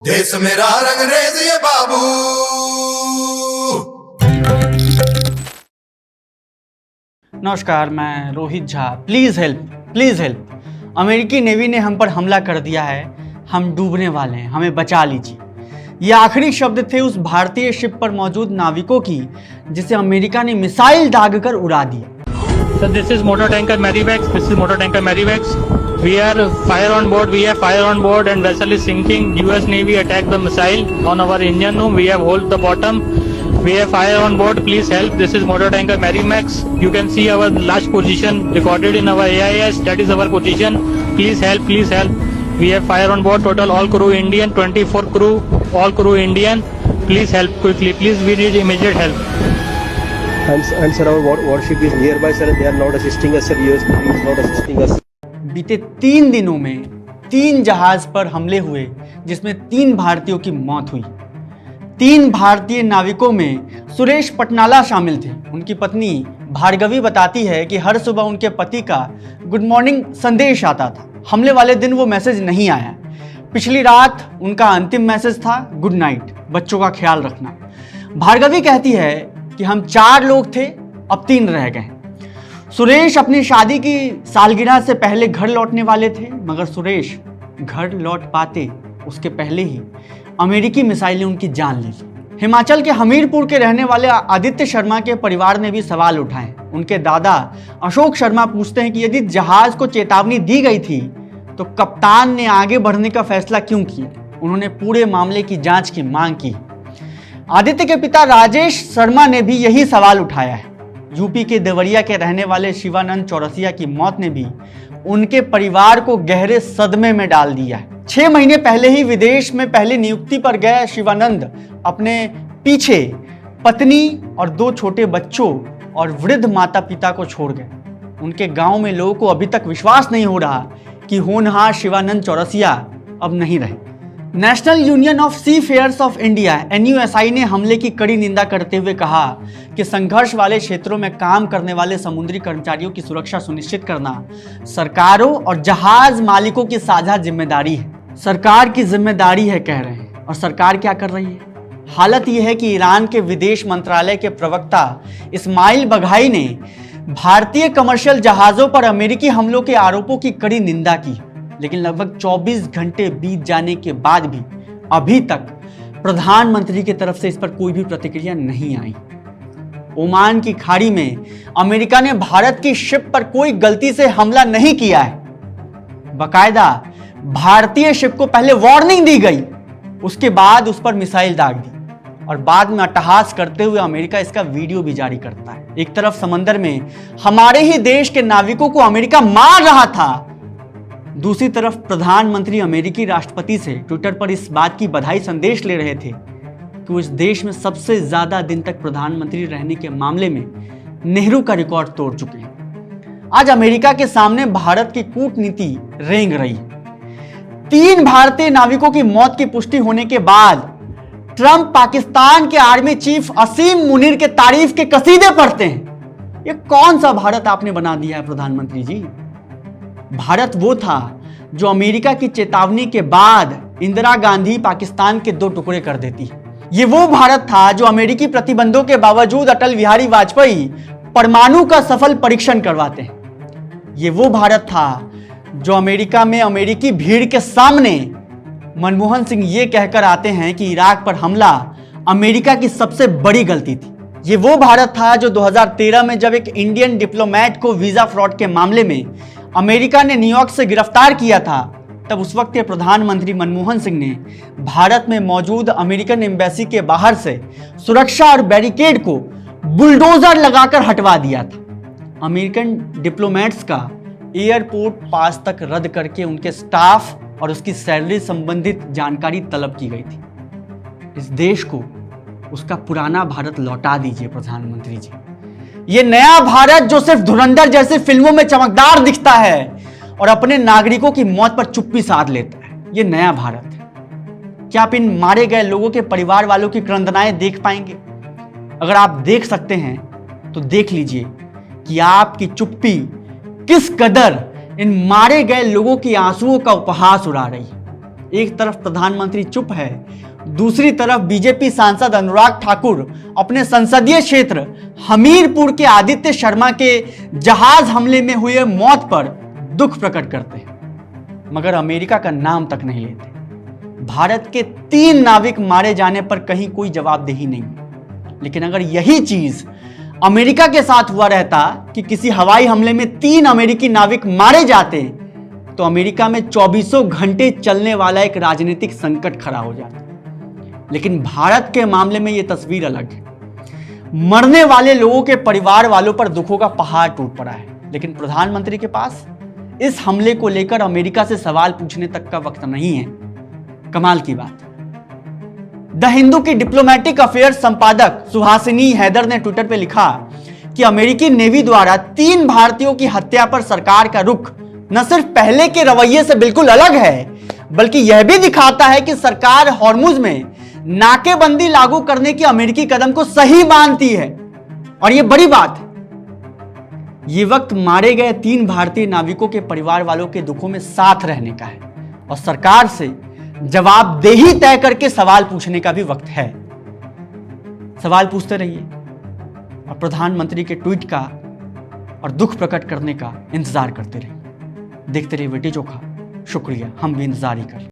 देश मेरा रंगरेज ये बाबू। नमस्कार, मैं रोहित झा। Please help. अमेरिकी नेवी ने हम पर हमला कर दिया है। हम डूबने वाले हैं, हमें बचा लीजिए। ये आखिरी शब्द थे उस भारतीय शिप पर मौजूद नाविकों की जिसे अमेरिका ने मिसाइल दागकर उड़ा दिया। So this is motor tanker Marivex. This is motor tanker Marivex. We are fire on board. We have fire on board, and vessel is sinking. U.S. Navy attacked the missile on our engine room. We have hold the bottom. We have fire on board. Please help. This is motor tanker Marivex. You can see our last position recorded in our AIS. That is our position. Please help. Please help. We have fire on board. Total all crew Indian. 24 crew. All crew Indian. Please help quickly. Please, we need immediate help. And sir, our warship is nearby, sir. They are not assisting us, sir. US Navy is not assisting us. बीते 3 दिनों में 3 जहाज पर हमले हुए जिसमें 3 भारतीयों की मौत हुई। 3 भारतीय नाविकों में सुरेश पटनाला शामिल थे। उनकी पत्नी भार्गवी बताती है कि हर सुबह उनके पति का गुड मॉर्निंग संदेश आता था। हमले वाले दिन वो मैसेज नहीं आया। पिछली रात उनका अंतिम मैसेज था गुड नाइट, बच्चों का ख्याल रखना। भार्गवी कहती है कि हम 4 लोग थे, अब 3 रह गए। सुरेश अपनी शादी की सालगिरह से पहले घर लौटने वाले थे, मगर सुरेश घर लौट पाते उसके पहले ही अमेरिकी मिसाइल ने उनकी जान ले ली। हिमाचल के हमीरपुर के रहने वाले आदित्य शर्मा के परिवार ने भी सवाल उठाए। उनके दादा अशोक शर्मा पूछते हैं कि यदि जहाज को चेतावनी दी गई थी तो कप्तान ने आगे बढ़ने का फैसला क्यों किया। उन्होंने पूरे मामले की जांच की मांग की। आदित्य के पिता राजेश शर्मा ने भी यही सवाल उठाया है। यूपी के देवरिया के रहने वाले शिवानंद चौरसिया की मौत ने भी उनके परिवार को गहरे सदमे में डाल दिया है। 6 महीने पहले ही विदेश में पहली नियुक्ति पर गए शिवानंद अपने पीछे पत्नी और 2 छोटे बच्चों और वृद्ध माता पिता को छोड़ गए। उनके गांव में लोगों को अभी तक विश्वास नहीं हो रहा कि होनहार शिवानंद चौरसिया अब नहीं रहे। National Union of seafarers of India NUSI ने हमले की कड़ी निंदा करते हुए कहा कि संघर्ष वाले क्षेत्रों में काम करने वाले समुद्री कर्मचारियों की सुरक्षा सुनिश्चित करना सरकारों और जहाज मालिकों की साझा जिम्मेदारी है। सरकार की जिम्मेदारी है कह रहे हैं, और सरकार क्या कर रही है? हालत यह है कि ईरान के विदेश मंत्रालय के प्रवक्ता इस्माइल बघाई ने भारतीय कमर्शियल जहाजों पर अमेरिकी हमलों के आरोपों की कड़ी निंदा की, लेकिन लगभग 24 घंटे बीत जाने के बाद भी अभी तक प्रधानमंत्री की तरफ से इस पर कोई भी प्रतिक्रिया नहीं आई। ओमान की खाड़ी में अमेरिका ने भारत की शिप पर कोई गलती से हमला नहीं किया है। बकायदा भारतीय शिप को पहले वार्निंग दी गई, उसके बाद उस पर मिसाइल दाग दी और बाद में अट्टहास करते हुए अमेरिका इसका वीडियो भी जारी करता है। एक तरफ समंदर में हमारे ही देश के नाविकों को अमेरिका मार रहा था, दूसरी तरफ प्रधानमंत्री अमेरिकी राष्ट्रपति से ट्विटर पर इस बात की बधाई संदेश ले रहे थे कि वो इस देश में सबसे ज्यादा दिन तक प्रधानमंत्री रहने के मामले में नेहरू का रिकॉर्ड तोड़ चुके हैं। आज अमेरिका के सामने भारत की कूटनीति रेंग रही है। 3 भारतीय नाविकों की मौत की पुष्टि होने के बाद ट्रंप पाकिस्तान के आर्मी चीफ असीम मुनीर के तारीफ के कसीदे पढ़ते हैं। ये कौन सा भारत आपने बना दिया है प्रधानमंत्री जी? भारत वो था जो अमेरिका की चेतावनी के बाद इंदिरा गांधी पाकिस्तान के 2 टुकड़े कर देती। ये वो भारत था जो अमेरिकी प्रतिबंधों के बावजूद अटल बिहारी वाजपेयी परमाणु का सफल परीक्षण करवाते हैं। ये वो भारत था जो अमेरिका में अमेरिकी भीड़ के सामने मनमोहन सिंह ये कहकर आते हैं कि इराक पर हमला अमेरिका की सबसे बड़ी गलती थी। ये वो भारत था जो 2013 में जब एक इंडियन डिप्लोमेट को वीजा फ्रॉड के मामले में अमेरिका ने न्यूयॉर्क से गिरफ्तार किया था, तब उस वक्त के प्रधानमंत्री मनमोहन सिंह ने भारत में मौजूद अमेरिकन एम्बेसी के बाहर से सुरक्षा और बैरिकेड को बुलडोजर लगाकर हटवा दिया था। अमेरिकन डिप्लोमेट्स का एयरपोर्ट पास तक रद्द करके उनके स्टाफ और उसकी सैलरी संबंधित जानकारी तलब की गई थी। इस देश को उसका पुराना भारत लौटा दीजिए प्रधानमंत्री जी। ये नया भारत जो सिर्फ धुरंधर जैसे फिल्मों में चमकदार दिखता है और अपने नागरिकों की मौत पर चुप्पी साध लेता है, ये नया भारत है। क्या आप इन मारे गए लोगों के परिवार वालों की क्रंदनाएं देख पाएंगे? अगर आप देख सकते हैं तो देख लीजिए कि आपकी चुप्पी किस कदर इन मारे गए लोगों की आंसुओं का उपहास उड़ा रही है। एक तरफ प्रधानमंत्री चुप है, दूसरी तरफ बीजेपी सांसद अनुराग ठाकुर अपने संसदीय क्षेत्र हमीरपुर के आदित्य शर्मा के जहाज हमले में हुए मौत पर दुख प्रकट करते हैं, मगर अमेरिका का नाम तक नहीं लेते। भारत के 3 नाविक मारे जाने पर कहीं कोई जवाबदेही नहीं। लेकिन अगर यही चीज अमेरिका के साथ हुआ रहता कि किसी हवाई हमले में 3 अमेरिकी नाविक मारे जाते, तो अमेरिका में 24 घंटे चलने वाला एक राजनीतिक संकट खड़ा हो जाता। लेकिन भारत के मामले में यह तस्वीर अलग है। मरने वाले लोगों के परिवार वालों पर दुखों का पहाड़ टूट पड़ा है, लेकिन प्रधानमंत्री के पास इस हमले को लेकर अमेरिका से सवाल पूछने तक का वक्त नहीं है। कमाल की बात। द हिंदू की डिप्लोमेटिक अफेयर्स संपादक सुहासिनी हैदर ने ट्विटर पे लिखा कि अमेरिकी नेवी द्वारा 3 भारतीयों की हत्या पर सरकार का रुख न सिर्फ पहले के रवैये से बिल्कुल अलग है, बल्कि यह भी दिखाता है कि सरकार हॉर्मुज में नाकेबंदी लागू करने की अमेरिकी कदम को सही मानती है। और यह बड़ी बात है। यह वक्त मारे गए 3 भारतीय नाविकों के परिवार वालों के दुखों में साथ रहने का है और सरकार से जवाबदेही तय करके सवाल पूछने का भी वक्त है। सवाल पूछते रहिए और प्रधानमंत्री के ट्वीट का और दुख प्रकट करने का इंतजार करते रहिए। देखते रहिए वीटी चोखा। शुक्रिया, हम भी इंतजार ही कर रहे हैं।